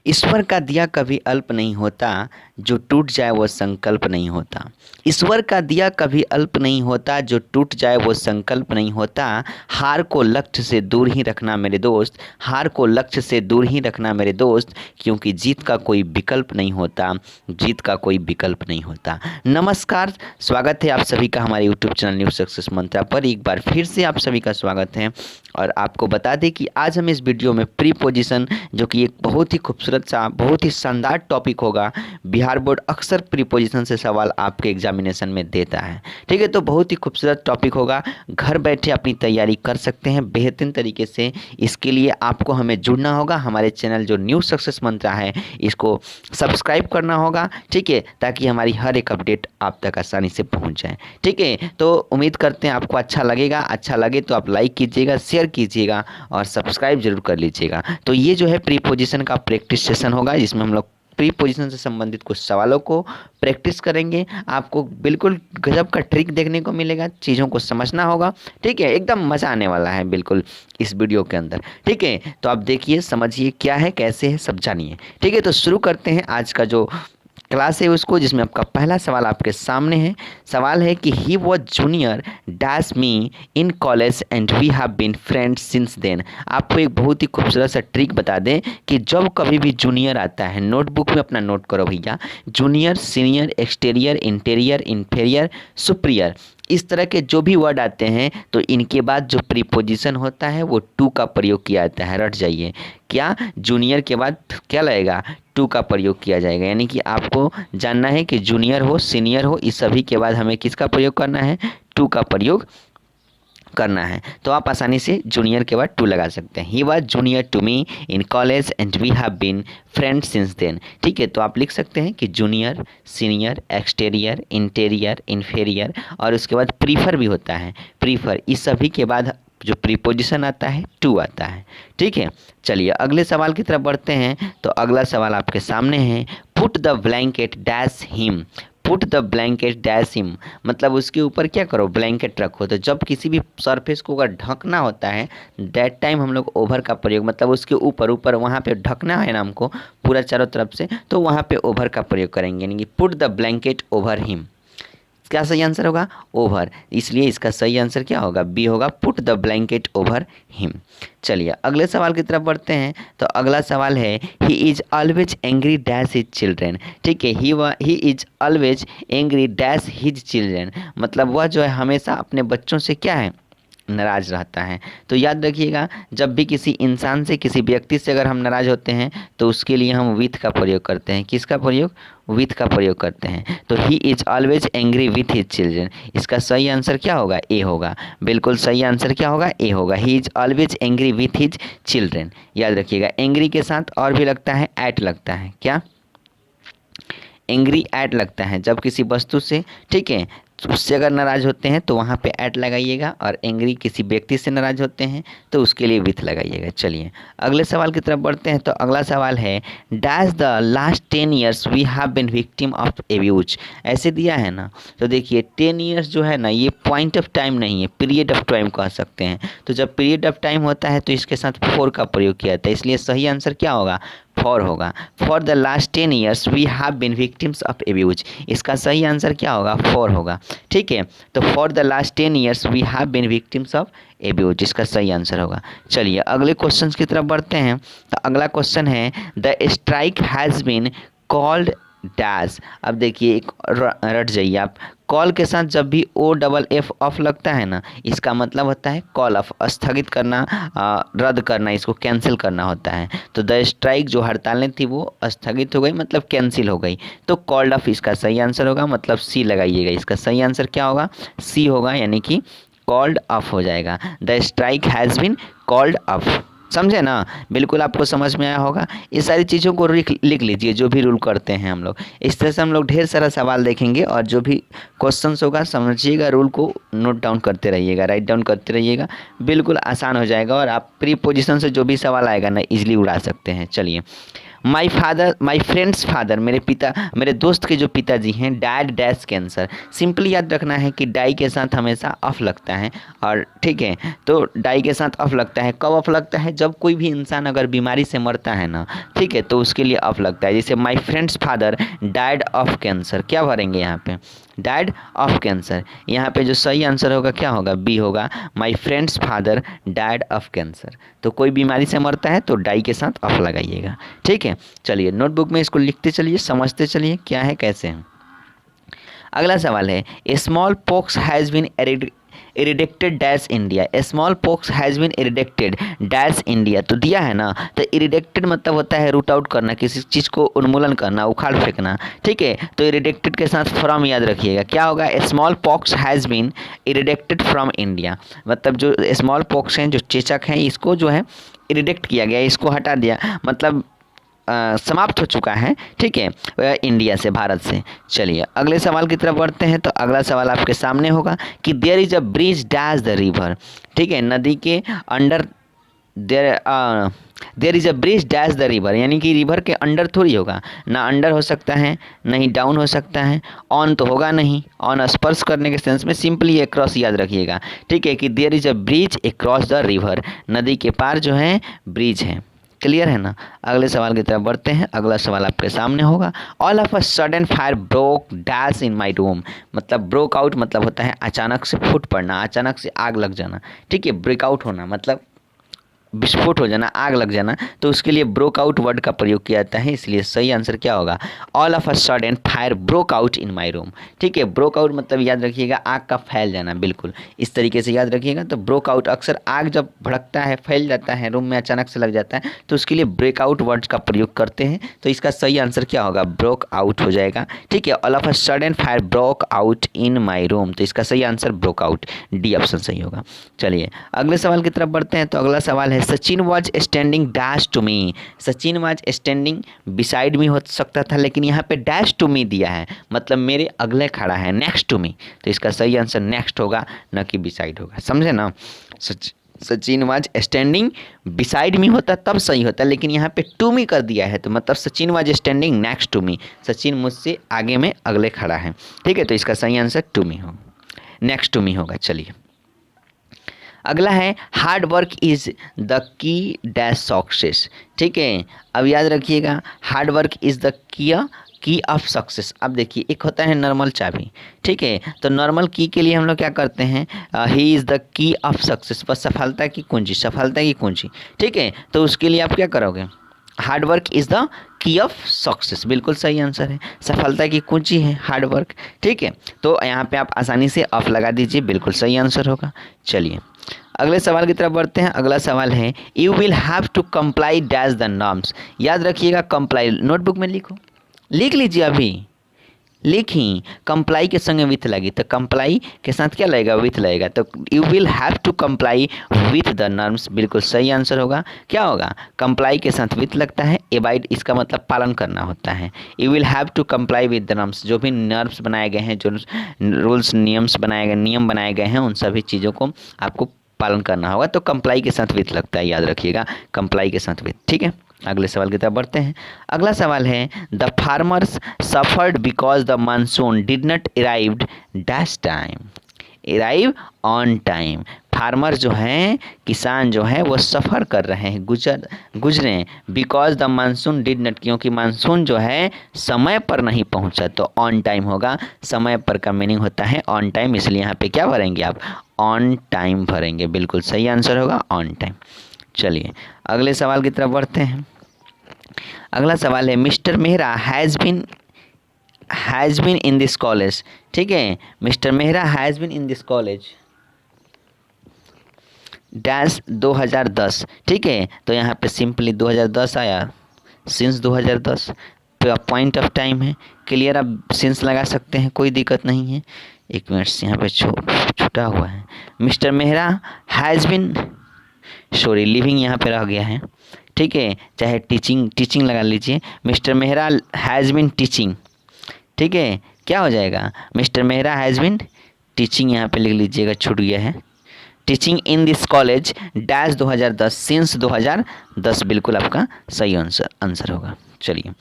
ईश्वर का दिया कभी अल्प नहीं होता, जो टूट जाए वो संकल्प नहीं होता। ईश्वर का दिया कभी अल्प नहीं होता, जो टूट जाए वो संकल्प नहीं होता। हार को लक्ष्य से दूर ही रखना मेरे दोस्त, हार को लक्ष्य से दूर ही रखना मेरे दोस्त, क्योंकि जीत का कोई विकल्प नहीं होता, जीत का कोई विकल्प नहीं होता। नमस्कार, स्वागत है आप सभी का हमारे यूट्यूब चैनल न्यू सक्सेस मंत्रा पर। एक बार फिर से आप सभी का स्वागत है। और आपको बता दें कि आज हम इस वीडियो में प्रीपोजिशन, जो कि एक बहुत ही खूबसूरत सा, बहुत ही शानदार टॉपिक होगा। बिहार बोर्ड अक्सर प्रीपोजिशन से सवाल आपके एग्जामिनेशन में देता है। ठीक है, तो बहुत ही खूबसूरत टॉपिक होगा। घर बैठे अपनी तैयारी कर सकते हैं बेहतरीन तरीके से। इसके लिए आपको हमें जुड़ना होगा। हमारे चैनल जो न्यू सक्सेस मंत्रा है, इसको सब्सक्राइब करना होगा। ठीक है, ताकि हमारी हर एक अपडेट आप तक आसानी से पहुंच जाए। ठीक है, तो उम्मीद करते हैं आपको अच्छा लगेगा। अच्छा लगे तो आप लाइक कीजिएगा, शेयर कीजिएगा और सब्सक्राइब जरूर कर लीजिएगा। तो ये जो है प्रीपोजिशन का प्रैक्टिस सेशन होगा, जिसमें हम लोग प्रीपोजिशन से संबंधित कुछ सवालों को प्रैक्टिस करेंगे। आपको बिल्कुल गजब का ट्रिक देखने को मिलेगा, चीज़ों को समझना होगा। ठीक है, एकदम मज़ा आने वाला है बिल्कुल इस वीडियो के अंदर। ठीक है, तो आप देखिए, समझिए क्या है, कैसे है, सब जानिए। ठीक है, तो शुरू करते हैं आज का जो क्लास है उसको, जिसमें आपका पहला सवाल आपके सामने है। सवाल है कि he was junior dash me in college and we have been friends since then. आपको एक बहुत ही खूबसूरत सा ट्रिक बता दें कि जब कभी भी जूनियर आता है, नोटबुक में अपना नोट करो भैया, junior, senior, exterior, interior, inferior, superior, इस तरह के जो भी वर्ड आते हैं तो इनके बाद जो प्रीपोजिशन होता है वो टू का प्रयोग किया जाता है। रट जाइए, क्या जूनियर के बाद क्या लगेगा? टू का प्रयोग किया जाएगा। यानी कि आपको जानना है कि जूनियर हो, सीनियर हो, इस सभी के बाद हमें किसका प्रयोग करना है? टू का प्रयोग करना है। तो आप आसानी से जूनियर के बाद टू लगा सकते हैं। He was junior to me in college and we have been friends since then. ठीक है, तो आप लिख सकते हैं कि junior, senior, exterior, interior, inferior, और उसके बाद प्रीफर भी होता है। प्रीफर, इस सभी के बाद जो प्रीपोजिशन आता है टू आता है। ठीक है, चलिए अगले सवाल की तरफ बढ़ते हैं। तो अगला सवाल आपके सामने है, put the blanket dash him. Put the blanket dash him मतलब उसके ऊपर क्या करो? ब्लैंकेट रखो। तो जब किसी भी सरफेस को अगर ढकना होता है, दैट टाइम हम लोग ओवर का प्रयोग, मतलब उसके ऊपर ऊपर वहाँ पे ढकना है ना हमको पूरा चारों तरफ से, तो वहाँ पे ओवर का प्रयोग करेंगे। यानी कि put the blanket over him. क्या सही आंसर होगा? ओवर। इसलिए इसका सही आंसर क्या होगा? बी होगा, put the blanket over him. चलिए अगले सवाल की तरफ बढ़ते हैं। तो अगला सवाल है, he is always angry dash his children. ठीक है, he is always angry dash his children मतलब वह जो है हमेशा अपने बच्चों से क्या है? नाराज रहता है। तो याद रखिएगा, जब भी किसी इंसान से, किसी व्यक्ति से अगर हम नाराज होते हैं तो उसके लिए हम विथ का प्रयोग करते हैं। किसका प्रयोग? विथ का प्रयोग करते हैं। तो he is always angry with his children. इसका सही आंसर क्या होगा? ए होगा। बिल्कुल सही आंसर क्या होगा? ए होगा। He is always angry with his children. याद रखिएगा, एंग्री के साथ और भी लगता है, एट लगता है। क्या? एंग्री एट लगता है जब किसी वस्तु से, ठीक है, उससे अगर नाराज होते हैं तो वहाँ पे एट लगाइएगा, और एंग्री किसी व्यक्ति से नाराज होते हैं तो उसके लिए विथ लगाइएगा। चलिए अगले सवाल की तरफ बढ़ते हैं। तो अगला सवाल है, dash the last 10 years we have been victim of abuse. ऐसे दिया है ना, तो देखिए 10 ईयर्स जो है ना, ये पॉइंट ऑफ टाइम नहीं है, पीरियड ऑफ टाइम कह सकते हैं। तो जब पीरियड ऑफ टाइम होता है तो इसके साथ फोर का प्रयोग किया जाता है। इसलिए सही आंसर क्या होगा? फॉर होगा। For the last 10 years we have been victims of abuse. इसका सही आंसर क्या होगा? फॉर होगा। ठीक है, तो for the last 10 years we have been victims of abuse, इसका सही आंसर होगा। चलिए अगले क्वेश्चन की तरफ बढ़ते हैं। तो अगला क्वेश्चन है, the strike has been called dash. अब देखिए, एक रट जाइए आप, कॉल के साथ जब भी ओ डबल एफ ऑफ लगता है ना, इसका मतलब होता है कॉल ऑफ, स्थगित करना, रद्द करना, इसको कैंसिल करना होता है। तो द स्ट्राइक जो हड़तालें थी वो स्थगित हो गई, मतलब कैंसिल हो गई। तो कॉल्ड ऑफ इसका सही आंसर होगा, मतलब सी लगाइएगा। इसका सही आंसर क्या होगा? सी होगा, यानी कि कॉल्ड ऑफ हो जाएगा। The strike has been called off. समझे ना? बिल्कुल आपको समझ में आया होगा। ये सारी चीज़ों को लिख लीजिए, जो भी रूल करते हैं हम लोग। इस तरह से हम लोग ढेर सारा सवाल देखेंगे, और जो भी क्वेश्चंस होगा समझिएगा, रूल को नोट डाउन करते रहिएगा, राइट डाउन करते रहिएगा। बिल्कुल आसान हो जाएगा, और आप प्री पोजिशन से जो भी सवाल आएगा ना, इजीली उड़ा सकते हैं। चलिए माई फ्रेंड्स फादर, मेरे दोस्त के जो पिताजी हैं, डैड डैश कैंसर। सिंपली याद रखना है कि डाई के साथ हमेशा अफ लगता है, और ठीक है, तो डाई के साथ अफ लगता है। कब अफ लगता है? जब कोई भी इंसान अगर बीमारी से मरता है ना, ठीक है, तो उसके लिए अफ लगता है। जैसे my friends father died of cancer, क्या भरेंगे यहाँ पे? Died of cancer. यहाँ पे जो सही आंसर होगा क्या होगा? बी होगा, my friends father died of cancer. तो कोई बीमारी से मरता है तो डाई के साथ ऑफ लगाइएगा, ठीक है। चलिए नोटबुक में इसको लिखते चलिए, समझते चलिए क्या है कैसे है। अगला सवाल है, smallpox has been eradicated dash India. Smallpox has been eradicated dash India, तो दिया है ना, तो इरिडेक्टेड मतलब होता है रूट आउट करना, किसी चीज़ को उन्मूलन करना, उखाड़ फेंकना, ठीक है। तो इरिडेक्टेड के साथ फ्रॉम याद रखिएगा, क्या होगा? Smallpox has been eradicated from India, मतलब जो स्मॉल पॉक्स हैं, जो चेचक हैं, इसको जो है इरिडेक्ट किया गया, इसको हटा दिया, मतलब समाप्त हो चुका है, ठीक है, इंडिया से, भारत से। चलिए अगले सवाल की तरफ बढ़ते हैं। तो अगला सवाल आपके सामने होगा कि there is a bridge dash the river, ठीक है, नदी के under there is a bridge dash the river, यानी कि रिवर के अंडर थोड़ी होगा, ना अंडर हो सकता है, नहीं डाउन हो सकता है, ऑन तो होगा नहीं, ऑन स्पर्श करने के सेंस में, सिंपली एक्रॉस याद रखिएगा, ठीक है, कि there is a bridge across the river, नदी के पार जो है ब्रिज है। क्लियर है ना? अगले सवाल की तरफ बढ़ते हैं। अगला सवाल आपके सामने होगा, all of a sudden fire broke dash in my room, मतलब ब्रोक आउट मतलब होता है अचानक से फूट पड़ना, अचानक से आग लग जाना, ठीक है। ब्रेकआउट होना मतलब विस्फोट हो जाना, आग लग जाना, तो उसके लिए ब्रोक आउट वर्ड का प्रयोग किया जाता है। इसलिए सही आंसर क्या होगा? All of a sudden fire broke out in my room, ठीक है। ब्रोक आउट मतलब याद रखिएगा आग का फैल जाना, बिल्कुल इस तरीके से याद रखिएगा। तो ब्रोक आउट, अक्सर आग जब भड़कता है, फैल जाता है, रूम में अचानक से लग जाता है, तो उसके लिए ब्रेकआउट वर्ड का प्रयोग करते हैं। तो इसका सही आंसर क्या होगा? ब्रोक आउट हो जाएगा, ठीक है। All of a sudden fire broke out in my room, तो इसका सही answer broke out, D option सही होगा। चलिए अगले सवाल की तरफ बढ़ते हैं। तो अगला सवाल है, Sachin was standing dash to me, Sachin was standing beside me हो सकता था, लेकिन यहाँ पे डैश टू मी दिया है, मतलब मेरे अगले खड़ा है, नेक्स्ट टू मी, तो इसका सही आंसर नेक्स्ट होगा, न कि बिसाइड होगा, समझे ना। सचिन वाज स्टैंडिंग बिसाइड मी होता तब सही होता, लेकिन यहाँ पे टू मी कर दिया है, तो मतलब Sachin was standing next to me, Sachin मुझसे आगे में अगले खड़ा है, ठीक है। तो इसका सही आंसर टू मी होगा, नेक्स्ट टू मी होगा। चलिए अगला है, hard work is the key dash success, ठीक है। अब याद रखिएगा, hard work is the key of success. अब देखिए, एक होता है नॉर्मल चाबी, ठीक है, तो नॉर्मल की के लिए हम लोग क्या करते हैं? He is the key of success, बस सफलता की कुंजी, सफलता की कुंजी, ठीक है। तो उसके लिए आप क्या करोगे? Hard work is the key of success, बिल्कुल सही आंसर है, सफलता की कुंजी है हार्ड वर्क, ठीक है। तो यहाँ पे आप आसानी से ऑफ लगा दीजिए, बिल्कुल सही आंसर होगा। चलिए अगले सवाल की तरफ बढ़ते हैं। अगला सवाल है, you will have to comply dash the norms. याद रखिएगा, कंप्लाई नोटबुक में लिखो, लिख लीजिए, अभी लिखी, कंप्लाई के संग विथ लगी, तो कंप्लाई के साथ क्या लगेगा? विथ लगेगा, तो you will have to comply with the norms, बिल्कुल सही आंसर होगा। क्या होगा? कंप्लाई के साथ विथ लगता है, एबाइड इसका मतलब पालन करना होता है। You will have to comply with the norms, जो भी नॉर्म्स बनाए गए हैं, जो रूल्स नियम बनाए गए हैं, उन सभी चीज़ों को आपको पालन करना होगा। तो कंप्लाई के साथ विथ लगता है, याद रखिएगा, कंप्लाई के साथ विथ, ठीक है। अगले सवाल की तरफ बढ़ते हैं। अगला सवाल है, the farmers suffered because the monsoon did not arrived dash time, arrive on time. Farmer जो हैं, किसान जो हैं, वो सफ़र कर रहे हैं, गुजरे, because the monsoon did not, क्योंकि मानसून जो है समय पर नहीं पहुंचा, तो ऑन टाइम होगा। समय पर का मीनिंग होता है ऑन टाइम, इसलिए यहाँ पे क्या भरेंगे आप? ऑन टाइम भरेंगे, बिल्कुल सही आंसर होगा ऑन टाइम। चलिए अगले सवाल की तरफ बढ़ते हैं। अगला सवाल है, mister Mehra has been in this college, ठीक है। Mister Mehra has been in this college dash 2010, ठीक है। तो यहाँ पे सिंपली 2010 आया, सिंस 2010 पॉइंट ऑफ टाइम है, क्लियर। आप सिंस लगा सकते हैं, कोई दिक्कत नहीं है। एक मिनट यहाँ पे छूटा हुआ है, mister Mehra has been, sorry living यहाँ पे रह गया है, ठीक है, चाहे टीचिंग लगा लीजिए। Mister Mehra has been teaching, ठीक है, क्या हो जाएगा? Mister Mehra has been teaching, यहाँ पे लिख लीजिएगा, छूट गया है, teaching in this college dash 2010, since 2010, बिल्कुल आपका सही आंसर होगा। चलिए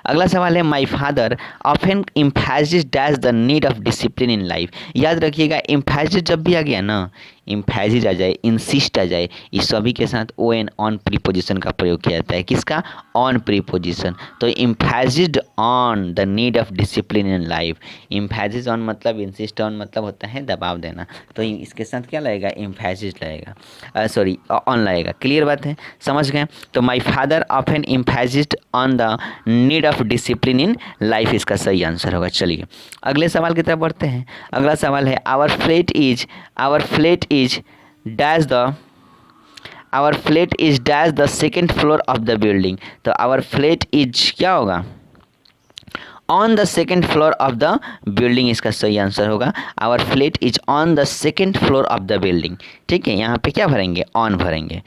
अगला सवाल है, माई father often emphasis dash the need of discipline in life. याद रखिएगा इम्फेसिस जब भी आ गया ना, इम्फेसिस आ जाए, इंसिस्ट आ जाए, इस सभी के साथ ओ एन ऑन प्रीपोजिशन का प्रयोग किया जाता है। किसका? On preposition. तो emphasised on the need of discipline in life. Emphasis on मतलब, इंसिस्ट ऑन मतलब होता है दबाव देना, तो इसके साथ क्या लगेगा? इम्फेसिस लगेगा, सॉरी ऑन लगेगा। क्लियर बात है, समझ गए? तो my father often emphasised on the need of discipline in life इसका सही आंसर होगा। चलिए अगले सवाल की तरफ बढ़ते हैं। अगला सवाल है, our flat is dash the our flat is dash the second floor of the building. तो आवर फ्लैट इज क्या होगा? On the second floor of the building इसका सही आंसर होगा। Our flat is on the second floor of the building. ठीक है, यहाँ पे क्या भरेंगे? ऑन भरेंगे।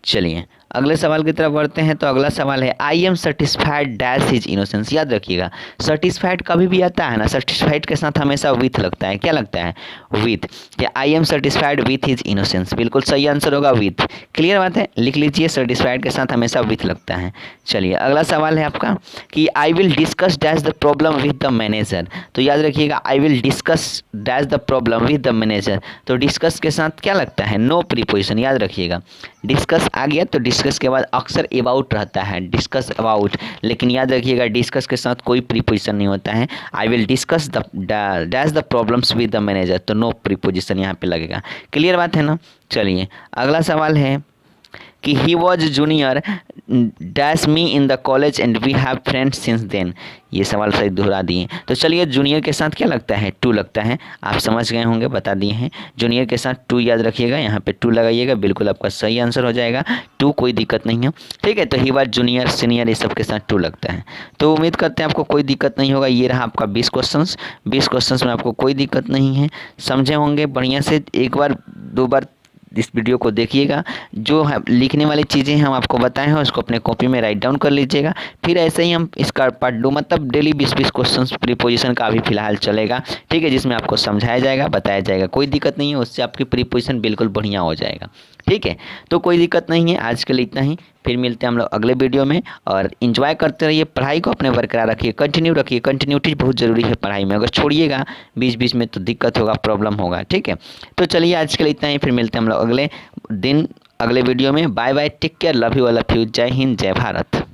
चलिए अगले सवाल की तरफ बढ़ते हैं। तो अगला सवाल है, I am satisfied dash his innocence. याद रखिएगा सर्टिस्फाइड कभी भी आता है ना, सर्टिस्फाइड के साथ हमेशा विथ लगता है। क्या लगता है? विथ। कि I am satisfied with his innocence, बिल्कुल सही आंसर होगा विथ। क्लियर बात है, लिख लीजिए सर्टिस्फाइड के साथ हमेशा विथ लगता है। चलिए अगला सवाल है आपका कि I will discuss dash the problem with the manager. तो याद रखिएगा I will discuss dash the problem with the manager. तो डिस्कस के साथ क्या लगता है? No preposition. याद रखिएगा डिस्कस आ गया तो डिस्कस के बाद अक्सर अबाउट रहता है, डिस्कस अबाउट, लेकिन याद रखिएगा डिस्कस के साथ कोई प्रीपोजिशन नहीं होता है। आई will discuss the dash the problems with the manager, तो नो प्रीपोजिशन यहाँ पे लगेगा। क्लियर बात है ना? चलिए अगला सवाल है कि he was junior dash me in the college and we have friends since then. ये सवाल सही दोहरा दिए। तो चलिए जूनियर के साथ क्या लगता है? टू लगता है। आप समझ गए होंगे, बता दिए हैं। जूनियर के साथ टू याद रखिएगा, यहाँ पे टू लगाइएगा, बिल्कुल आपका सही आंसर हो जाएगा। टू कोई दिक्कत नहीं है। ठीक है, तो ही वॉज जूनियर सीनियर ये सब के साथ टू लगता है। तो उम्मीद करते हैं आपको कोई दिक्कत नहीं होगा। ये रहा आपका 20 क्वेश्चंस। 20 क्वेश्चंस में आपको कोई दिक्कत नहीं है, समझे होंगे बढ़िया से। एक बार दो बार इस वीडियो को देखिएगा, जो लिखने वाली चीज़ें हम आपको बताए हैं उसको अपने कॉपी में राइट डाउन कर लीजिएगा। फिर ऐसे ही हम इसका पार्ट 2 मतलब डेली 20-20 क्वेश्चंस प्रीपोजिशन का अभी फिलहाल चलेगा। ठीक है, जिसमें आपको समझाया जाएगा, बताया जाएगा। कोई दिक्कत नहीं है, उससे आपकी प्रीपोजिशन बिल्कुल बढ़िया हो जाएगा। ठीक है, तो कोई दिक्कत नहीं है। आज के लिए इतना ही, फिर मिलते हैं हम लोग अगले वीडियो में। और एंजॉय करते रहिए, पढ़ाई को अपने बरकरार रखिए, कंटिन्यू रखिए। कंटिन्यूटी बहुत ज़रूरी है पढ़ाई में, अगर छोड़िएगा बीच बीच में तो दिक्कत होगा, प्रॉब्लम होगा। ठीक है, तो चलिए आज के लिए इतना ही, फिर मिलते हैं हम लोग अगले दिन अगले वीडियो में। Bye bye, take care, love you, जय हिंद, जय भारत।